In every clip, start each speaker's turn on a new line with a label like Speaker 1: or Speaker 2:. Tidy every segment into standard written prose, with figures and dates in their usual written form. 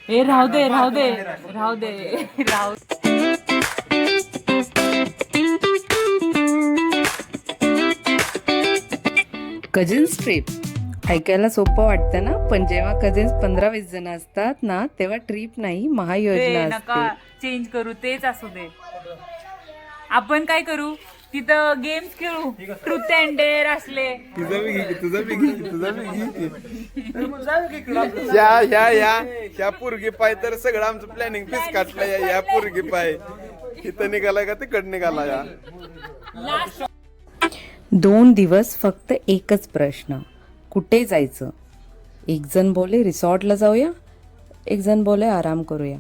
Speaker 1: ए राहू दे राहू दे राहू दे राहू. कझिन्स ट्रिप ऐकायला सोपं वाटतं ना, पण जेव्हा कझिन्स 15-20 जण असतात ना, तेव्हा ट्रिप नाही महायोजना
Speaker 2: नका
Speaker 1: असते.
Speaker 2: चेंज करू, तेच असू दे. आपण काय करू तिथं, गेम्स खेळू, ट्रूथ अँड डेअर असले.
Speaker 3: ह्या पोरगी पाय तर सगळं आमचं प्लॅनिंग फिस काटलं. या पोरगी पाय इथं निघाला का तिकड निघाला या.
Speaker 1: 2 दिवस फक्त एकच प्रश्न, कुठे जायचं. एक जण बोले रिसॉर्टला जाऊया, एक जण बोले आराम करूया.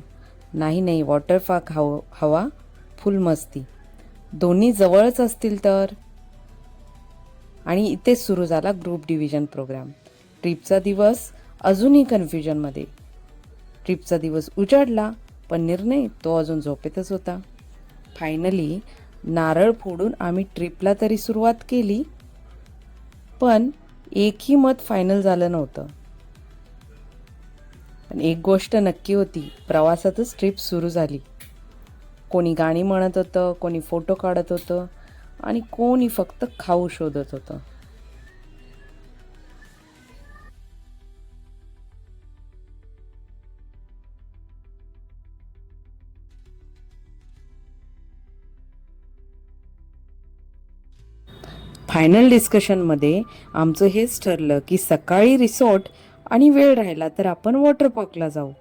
Speaker 1: नाही वॉटर पार्क हवा, फुल मस्ती. दोन्ही जवळच असतील तर. आणि इथेच सुरू झाला ग्रुप डिव्हिजन प्रोग्राम. ट्रिपचा दिवस अजूनही कन्फ्युजनमध्ये. ट्रिपचा दिवस उजाडला, पण निर्णय तो अजून झोपेतच होता. फायनली नारळ फोडून आम्ही ट्रिपला तरी सुरुवात केली, पण एकही मत फायनल झालं नव्हतं. पण एक गोष्ट नक्की होती, प्रवासातच ट्रिप सुरू झाली. कोणी गाणी म्हणत होतं, कोणी फोटो काढत होतं आणि कोणी फक्त खाऊ शोधत होतं. फायनल डिस्कशनमध्ये आमचं हेच ठरलं की सकाळी रिसॉर्ट आणि वेळ राहिला तर आपण वॉटर पार्कला जाऊ.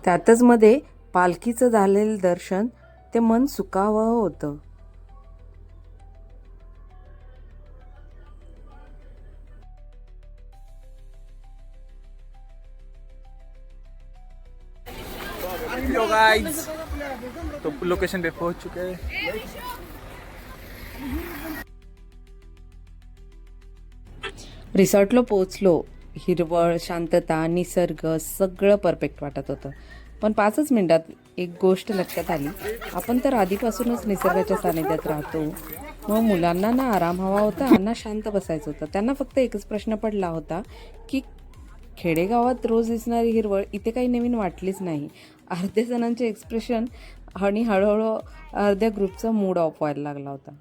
Speaker 1: त्यातच मध्ये पालखीचं झालेलं दर्शन ते मन सुखावं होतं.
Speaker 4: हेलो गाइस, तो लोकेशन पे पहुंच चुके हैं.
Speaker 1: रिसॉर्टला पोहोचलो. हिरवळ, शांतता, निसर्ग सगळं परफेक्ट वाटत होतं. पण 5च मिनिटात एक गोष्ट लक्षात आली, आपण तर आधीपासूनच निसर्गाच्या सानिध्यात राहतो. मग मुलांना ना आराम हवा होता ना शांत बसायचं होतं. त्यांना फक्त एकच प्रश्न पडला होता की खेडेगावात रोज दिसणारी हिरवळ इथे काही नवीन वाटलीच नाही. अर्ध्या जणांचे एक्सप्रेशन आणि हळूहळू अर्ध्या ग्रुपचा मूड ऑफ व्हायला लागला होता.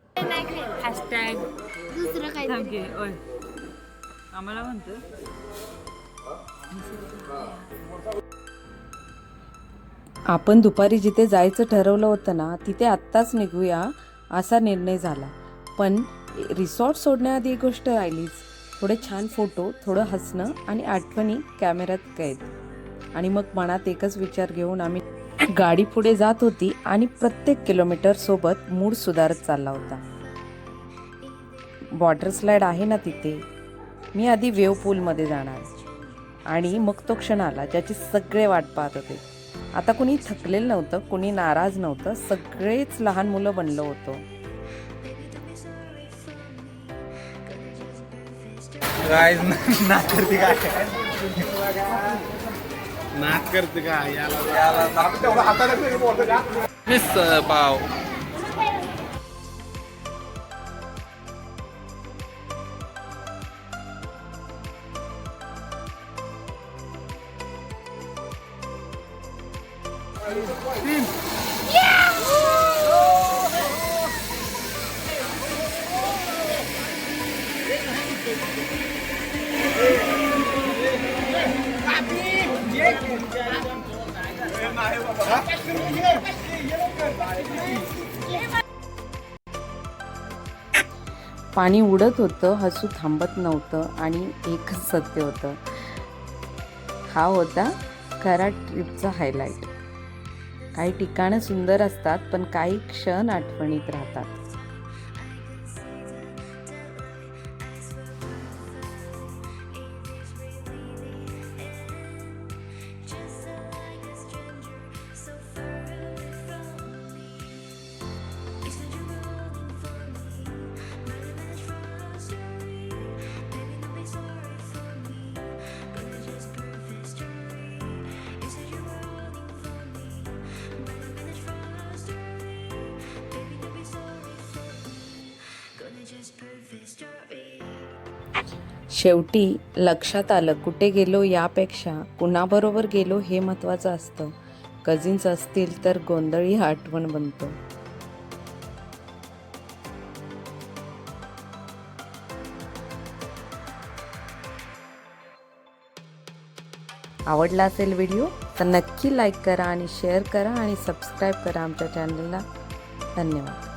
Speaker 2: हॅशटॅग
Speaker 5: दुसरं काय
Speaker 2: थांबके ओय आम्हाला म्हणतो.
Speaker 1: आपण दुपारी जिथे जायचं ठरवलं होतं ना, तिथे आत्ताच निघूया असा निर्णय झाला. पण रिसॉर्ट सोडण्याआधी एक गोष्ट राहिलीच, थोडे छान फोटो, थोडं हसणं आणि आठवणी कॅमेऱ्यात कैद. आणि मग मनात एकच विचार घेऊन आम्ही गाडी पुढे जात होती आणि प्रत्येक किलोमीटर सोबत मूड सुधारत चालला होता. वॉटर स्लाईड आहे ना तिथे, मी आधी वेव पूलमध्ये जाणार. आणि मग तो क्षण आला ज्याची सगळे वाट पाहत होते. आता कुणी थकलेलं नव्हतं, कुणी नाराज नव्हतं, सगळेच लहान मुलं बनलो होतो.
Speaker 4: गाइस, नाच करते काय? नाच करते का? मिस पाव.
Speaker 1: पाणी उडत होतं, हसू थांबत नव्हतं आणि एकच सत्य होतं, हा होता खरा ट्रिपचा हायलाईट. काही ठिकाणं सुंदर असतात, पण काही क्षण आठवणीत राहतात. शेवटी लक्षात आलं कुठे गेलो यापेक्षा कुणाबरोबर गेलो हे महत्त्वाचं असतं. कझिन्स असतील तर गोंधळी आठवण बनतो. आवडला असेल व्हिडिओ तर नक्की लाईक करा आणि शेअर करा आणि सबस्क्राईब करा आमच्या चॅनलला. धन्यवाद.